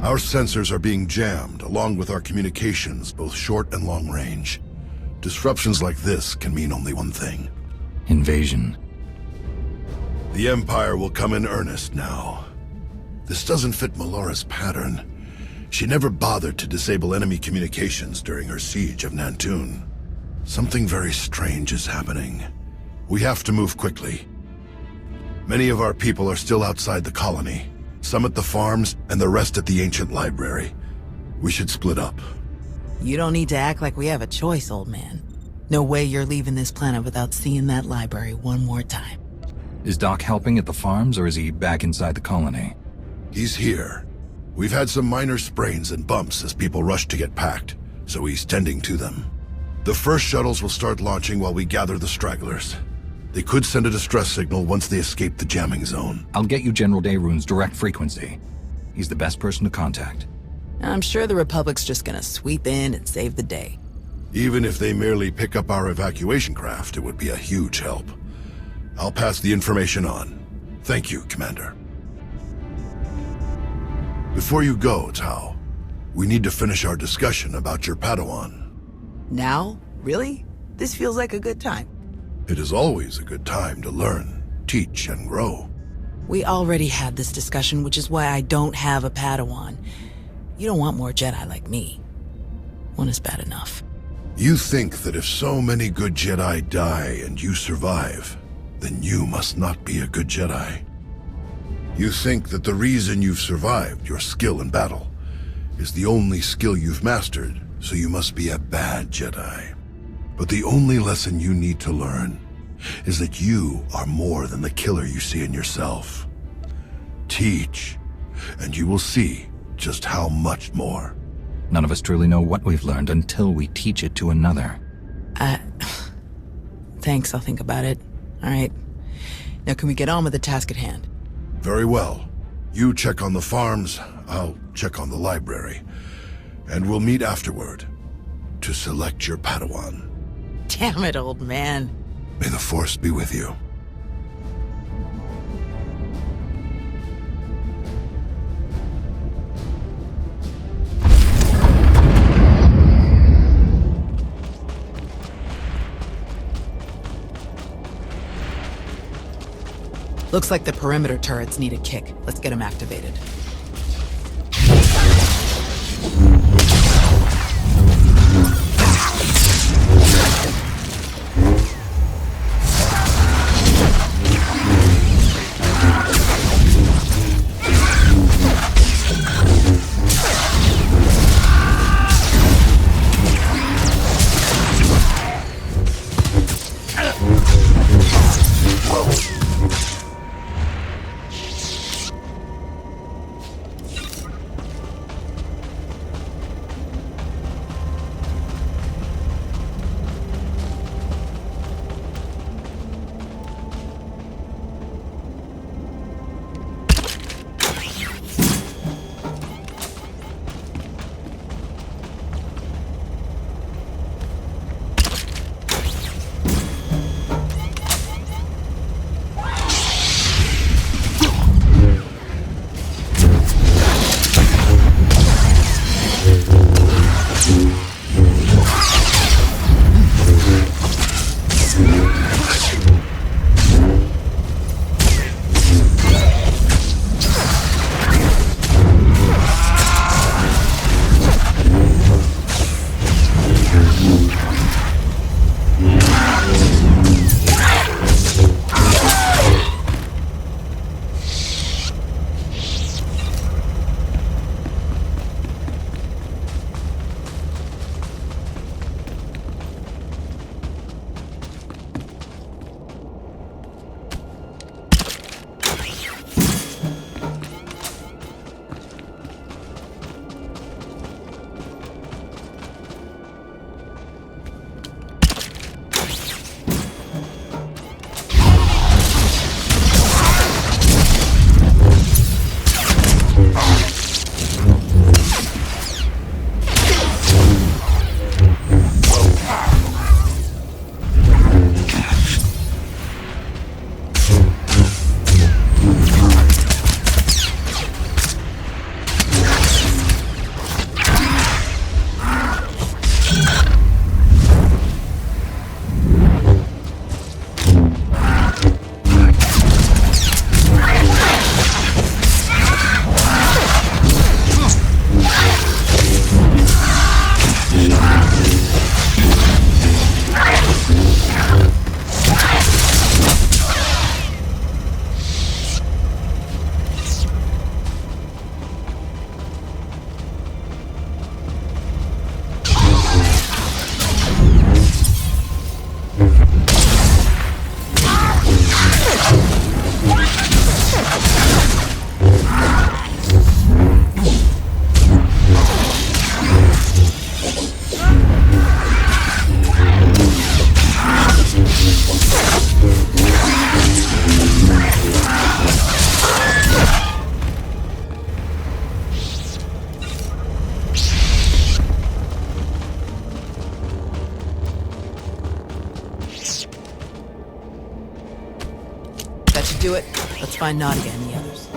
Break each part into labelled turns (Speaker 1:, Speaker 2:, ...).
Speaker 1: Our sensors are being jammed, along with our communications, both short and long range. Disruptions like this can mean only one thing.
Speaker 2: Invasion.
Speaker 1: The Empire will come in earnest now. This doesn't fit Melora's pattern. She never bothered to disable enemy communications during her siege of Nantoon. Something very strange is happening. We have to move quickly. Many of our people are still outside the colony. Some at the farms, and the rest at the ancient library. We should split up.
Speaker 3: You don't need to act like we have a choice, old man. No way you're leaving this planet without seeing that library one more time.
Speaker 2: Is Doc helping at the farms, or is he back inside the colony?
Speaker 1: He's here. We've had some minor sprains and bumps as people rush to get packed, so he's tending to them. The first shuttles will start launching while we gather the stragglers. They could send a distress signal once they escape the jamming zone.
Speaker 2: I'll get you General Daeroon's direct frequency. He's the best person to contact.
Speaker 3: I'm sure the Republic's just gonna sweep in and save the day.
Speaker 1: Even if they merely pick up our evacuation craft, it would be a huge help. I'll pass the information on. Thank you, Commander. Before you go, Tao, we need to finish our discussion about your Padawan.
Speaker 3: Now? Really? This feels like a good time.
Speaker 1: It is always a good time to learn, teach, and grow.
Speaker 3: We already had this discussion, which is why I don't have a Padawan. You don't want more Jedi like me. One is bad enough.
Speaker 1: You think that if so many good Jedi die and you survive, then you must not be a good Jedi. You think that the reason you've survived, your skill in battle, is the only skill you've mastered, so you must be a bad Jedi. But the only lesson you need to learn is that you are more than the killer you see in yourself. Teach, and you will see just how much more.
Speaker 2: None of us truly know what we've learned until we teach it to another.
Speaker 3: Thanks, I'll think about it. All right. Now can we get on with the task at hand?
Speaker 1: Very well. You check on the farms, I'll check on the library. And we'll meet afterward to select your Padawan.
Speaker 3: Damn it, old man.
Speaker 1: May the Force be with you.
Speaker 3: Looks like the perimeter turrets need a kick. Let's get them activated. do it. Let's find Nadia and the others.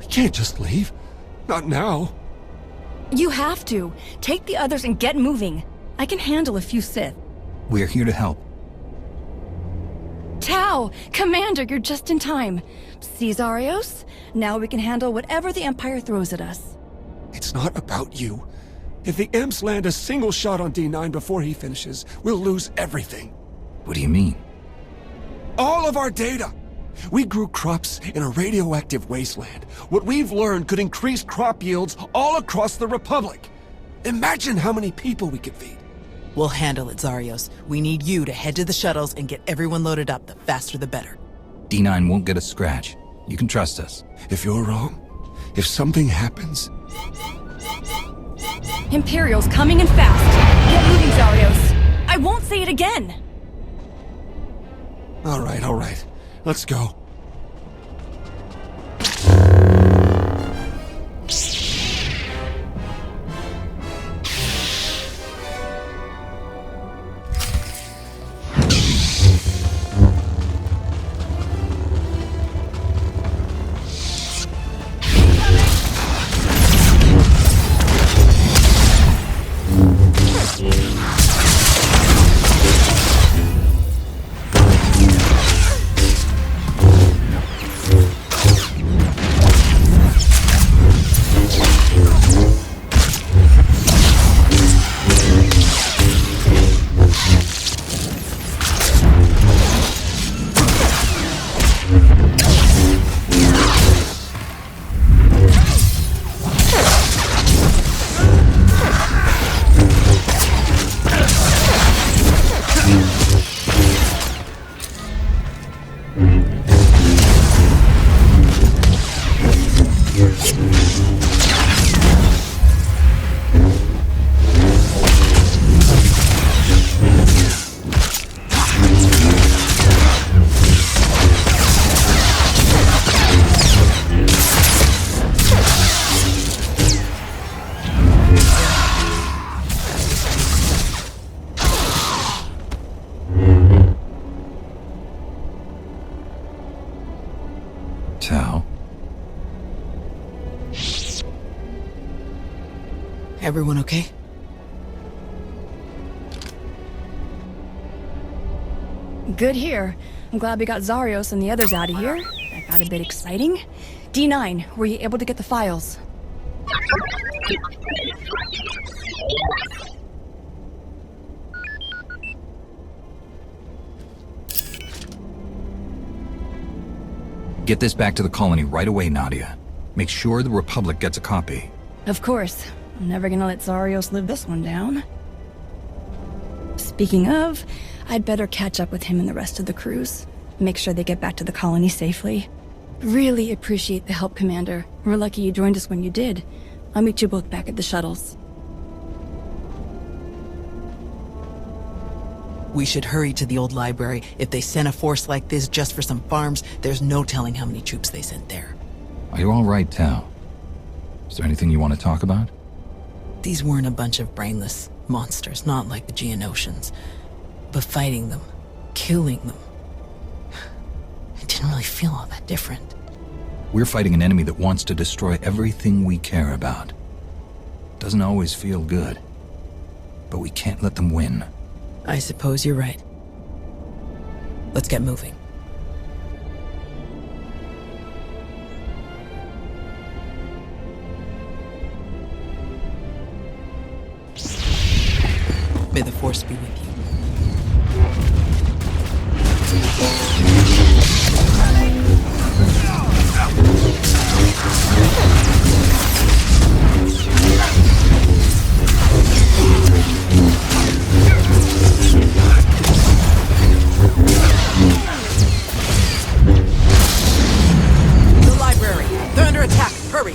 Speaker 4: Can't just leave. Not now.
Speaker 5: You have to. Take the others and get moving. I can handle a few Sith.
Speaker 2: We're here to help.
Speaker 5: Tau! Commander, you're just in time. See, Zarios? Now we can handle whatever the Empire throws at us.
Speaker 4: It's not about you. If the Imps land a single shot on D9 before he finishes, we'll lose everything.
Speaker 2: What do you mean?
Speaker 4: All of our data! We grew crops in a radioactive wasteland. What we've learned could increase crop yields all across the Republic. Imagine how many people we could feed.
Speaker 3: We'll handle it, Zarios. We need you to head to the shuttles and get everyone loaded up. The faster the better.
Speaker 2: D9 won't get a scratch. You can trust us.
Speaker 4: If you're wrong, if something happens...
Speaker 5: Imperials coming in fast. Get moving, Zarios. I won't say it again.
Speaker 4: All right. Let's go.
Speaker 2: Tau.
Speaker 3: Everyone okay?
Speaker 5: Good here. I'm glad we got Zarios and the others out of here. That got a bit exciting. D9, were you able to get the files?
Speaker 2: Get this back to the colony right away, Nadia. Make sure the Republic gets a copy.
Speaker 5: Of course. I'm never gonna let Zarios live this one down. Speaking of, I'd better catch up with him and the rest of the crews. Make sure they get back to the colony safely. Really appreciate the help, Commander. We're lucky you joined us when you did. I'll meet you both back at the shuttles.
Speaker 3: We should hurry to the old library. If they sent a force like this just for some farms, there's no telling how many troops they sent there.
Speaker 2: Are you all right, Tao? Is there anything you want to talk about?
Speaker 3: These weren't a bunch of brainless monsters, not like the Geonosians. But fighting them, killing them, it didn't really feel all that different.
Speaker 2: We're fighting an enemy that wants to destroy everything we care about. Doesn't always feel good. But we can't let them win.
Speaker 3: I suppose you're right. Let's get moving. May the Force be with you. The library! They're under attack! Hurry!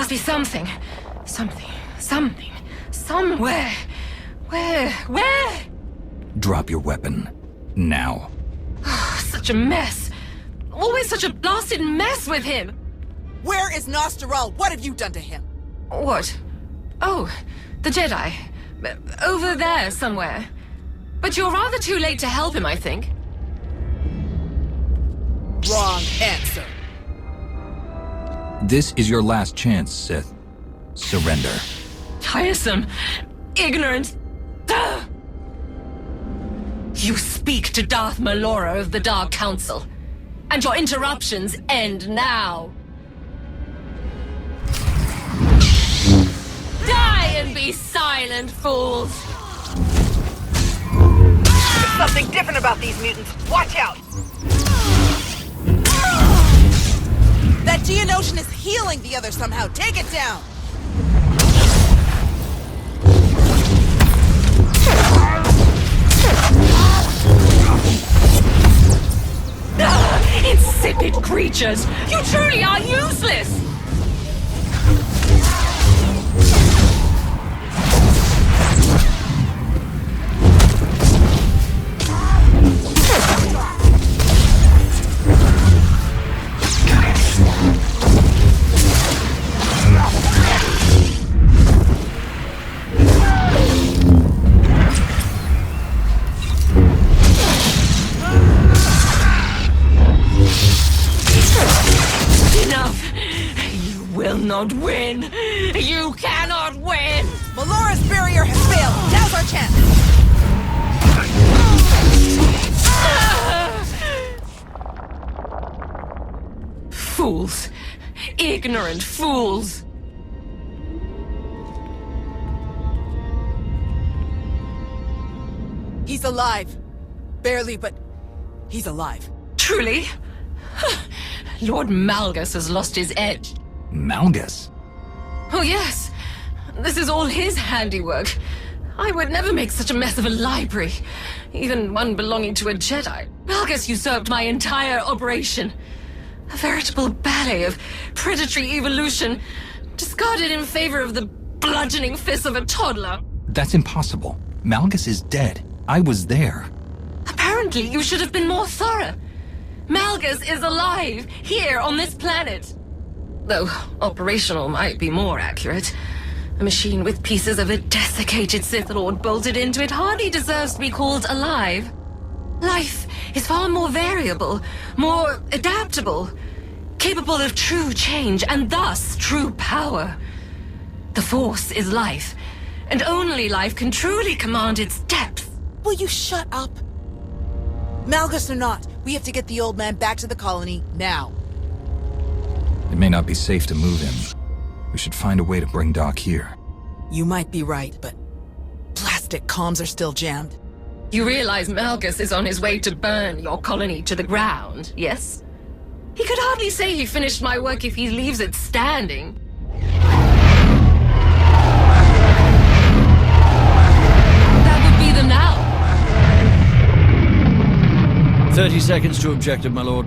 Speaker 6: must be something. Something. Somewhere. Where?
Speaker 2: Drop your weapon. Now.
Speaker 6: Such a mess. Always such a blasted mess with him.
Speaker 3: Where is Gnost-Dural? What have you done to him?
Speaker 6: What? Oh, the Jedi. Over there somewhere. But you're rather too late to help him, I think.
Speaker 3: Wrong answer.
Speaker 2: This is your last chance, Sith. Surrender.
Speaker 6: Tiresome. Ignorant. Ugh. You speak to Darth Malora of the Dark Council. And your interruptions end now. Die and be silent, fools!
Speaker 7: There's something different about these mutants. Watch out!
Speaker 3: That Geonosian is healing the other somehow. Take it down!
Speaker 6: Insipid creatures! You truly are useless! Not win! You cannot win!
Speaker 3: Malora's barrier has failed! Now's our chance!
Speaker 6: Fools! Ignorant fools!
Speaker 3: He's alive. Barely, but he's alive.
Speaker 6: Truly? Lord Malgus has lost his edge.
Speaker 2: Malgus?
Speaker 6: Oh yes, this is all his handiwork. I would never make such a mess of a library, even one belonging to a Jedi. Malgus usurped my entire operation. A veritable ballet of predatory evolution, discarded in favor of the bludgeoning fists of a toddler.
Speaker 2: That's impossible. Malgus is dead. I was there.
Speaker 6: Apparently, you should have been more thorough. Malgus is alive, here on this planet. Though operational might be more accurate. A machine with pieces of a desiccated Sith Lord bolted into it hardly deserves to be called alive. Life is far more variable, more adaptable, capable of true change, and thus true power. The Force is life, and only life can truly command its depth.
Speaker 3: Will you shut up? Malgus or not, we have to get the old man back to the colony, now.
Speaker 2: It may not be safe to move him. We should find a way to bring Doc here.
Speaker 3: You might be right, but plastic comms are still jammed.
Speaker 6: You realize Malgus is on his way to burn your colony to the ground, yes? He could hardly say he finished my work if he leaves it standing. That would be the now.
Speaker 8: 30 seconds to objective, my lord.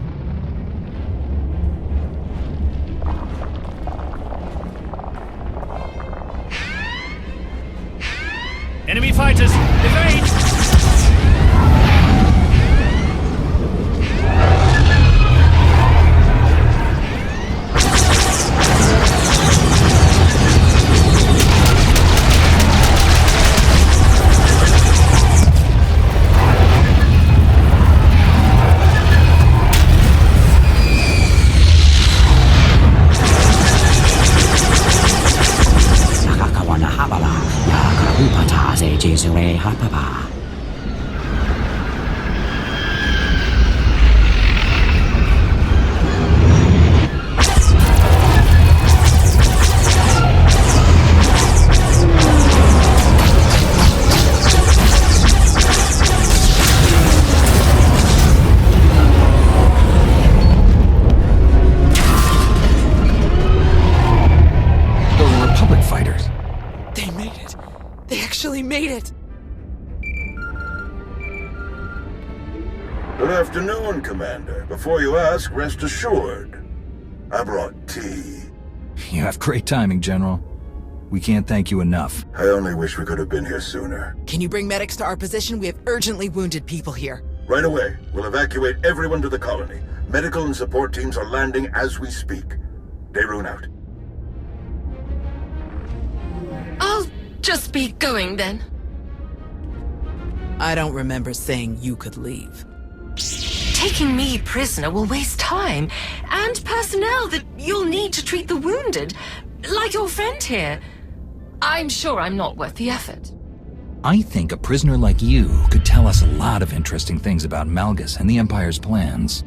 Speaker 9: Enemy fighters, evade!
Speaker 3: Made it!
Speaker 1: Good afternoon, Commander. Before you ask, rest assured. I brought tea.
Speaker 2: You have great timing, General. We can't thank you enough.
Speaker 1: I only wish we could have been here sooner.
Speaker 3: Can you bring medics to our position? We have urgently wounded people here.
Speaker 1: Right away. We'll evacuate everyone to the colony. Medical and support teams are landing as we speak. Daerun out.
Speaker 6: I'll just be going then.
Speaker 3: I don't remember saying you could leave.
Speaker 6: Taking me prisoner will waste time and personnel that you'll need to treat the wounded, like your friend here. I'm sure I'm not worth the effort.
Speaker 2: I think a prisoner like you could tell us a lot of interesting things about Malgus and the Empire's plans.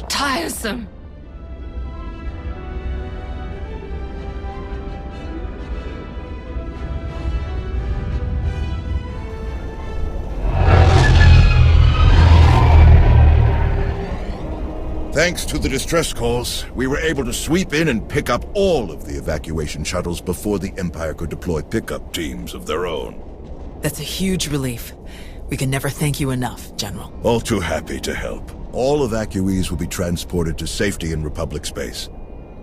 Speaker 6: Tiresome.
Speaker 1: Thanks to the distress calls, we were able to sweep in and pick up all of the evacuation shuttles before the Empire could deploy pickup teams of their own.
Speaker 3: That's a huge relief. We can never thank you enough, General.
Speaker 1: All too happy to help. All evacuees will be transported to safety in Republic space.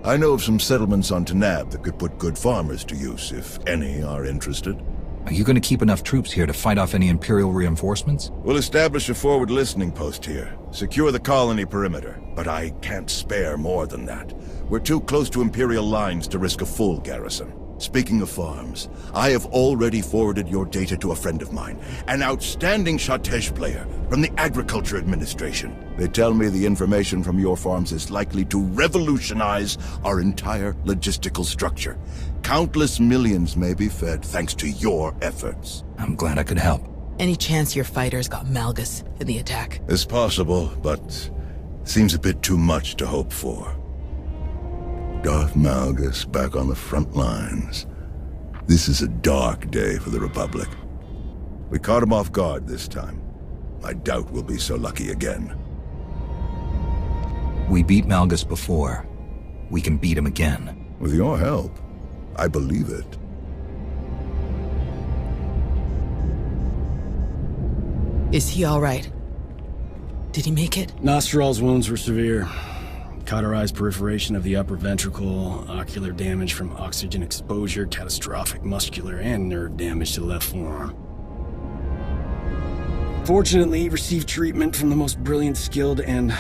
Speaker 1: I know of some settlements on Tanab that could put good farmers to use, if any are interested.
Speaker 2: Are you going to keep enough troops here to fight off any Imperial reinforcements?
Speaker 1: We'll establish a forward listening post here. Secure the colony perimeter. But I can't spare more than that. We're too close to Imperial lines to risk a full garrison. Speaking of farms, I have already forwarded your data to a friend of mine, an outstanding Shatej player from the Agriculture Administration. They tell me the information from your farms is likely to revolutionize our entire logistical structure. Countless millions may be fed thanks to your efforts.
Speaker 2: I'm glad I could help.
Speaker 3: Any chance your fighters got Malgus in the attack?
Speaker 1: It's possible, but seems a bit too much to hope for. Darth Malgus back on the front lines. This is a dark day for the Republic. We caught him off guard this time. I doubt we'll be so lucky again.
Speaker 2: We beat Malgus before. We can beat him again.
Speaker 1: With your help, I believe it.
Speaker 3: Is he all right? Did he make it?
Speaker 8: Gnost-Dural's wounds were severe. Cauterized perforation of the upper ventricle, ocular damage from oxygen exposure, catastrophic muscular and nerve damage to the left forearm. Fortunately, he received treatment from the most brilliant, skilled, and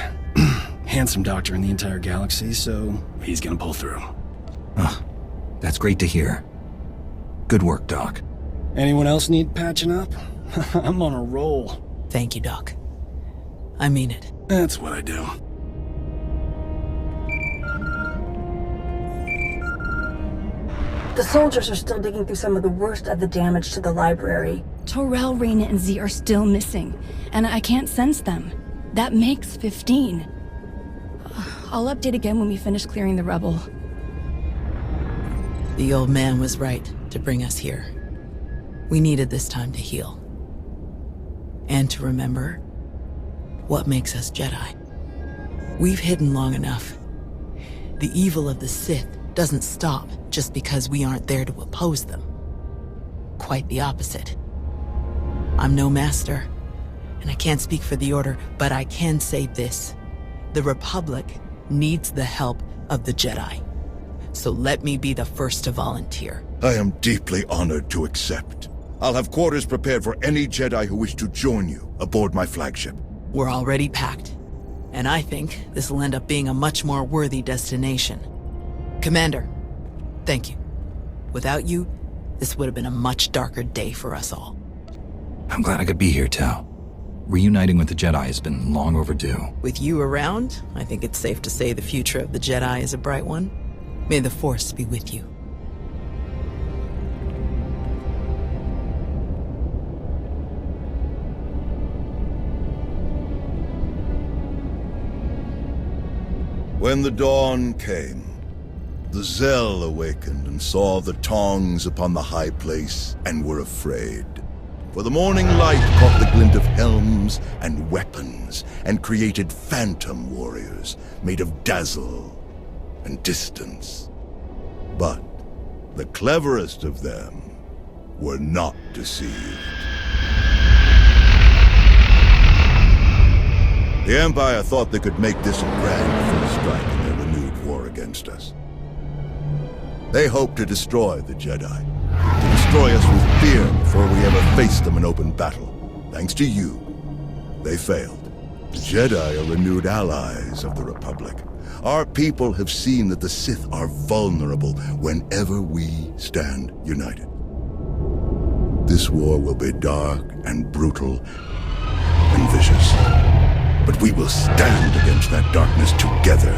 Speaker 8: handsome doctor in the entire galaxy, so he's gonna pull through.
Speaker 2: That's great to hear. Good work, Doc.
Speaker 8: Anyone else need patching up? I'm on a roll.
Speaker 3: Thank you, Doc. I mean it.
Speaker 8: That's what I do.
Speaker 5: The soldiers are still digging through some of the worst of the damage to the library. Torel, Reyna, and Z are still missing, and I can't sense them. That makes 15. I'll update again when we finish clearing the rubble.
Speaker 3: The old man was right to bring us here. We needed this time to heal. And to remember what makes us Jedi. We've hidden long enough. The evil of the Sith doesn't stop just because we aren't there to oppose them. Quite the opposite. I'm no master, and I can't speak for the Order, but I can say this. The Republic needs the help of the Jedi. So let me be the first to volunteer.
Speaker 1: I am deeply honored to accept. I'll have quarters prepared for any Jedi who wish to join you aboard my flagship.
Speaker 3: We're already packed, and I think this will end up being a much more worthy destination. Commander, thank you. Without you, this would have been a much darker day for us all.
Speaker 2: I'm glad I could be here, Tau. Reuniting with the Jedi has been long overdue.
Speaker 3: With you around, I think it's safe to say the future of the Jedi is a bright one. May the Force be with you.
Speaker 1: When the dawn came, the Zell awakened and saw the Tongs upon the high place and were afraid. For the morning light caught the glint of helms and weapons and created phantom warriors made of dazzle and distance. But the cleverest of them were not deceived. The Empire thought they could make this a grand first strike in their renewed against us. They hope to destroy the Jedi, to destroy us with fear before we ever face them in open battle. Thanks to you, they failed. The Jedi are renewed allies of the Republic. Our people have seen that the Sith are vulnerable whenever we stand united. This war will be dark and brutal and vicious. But we will stand against that darkness together.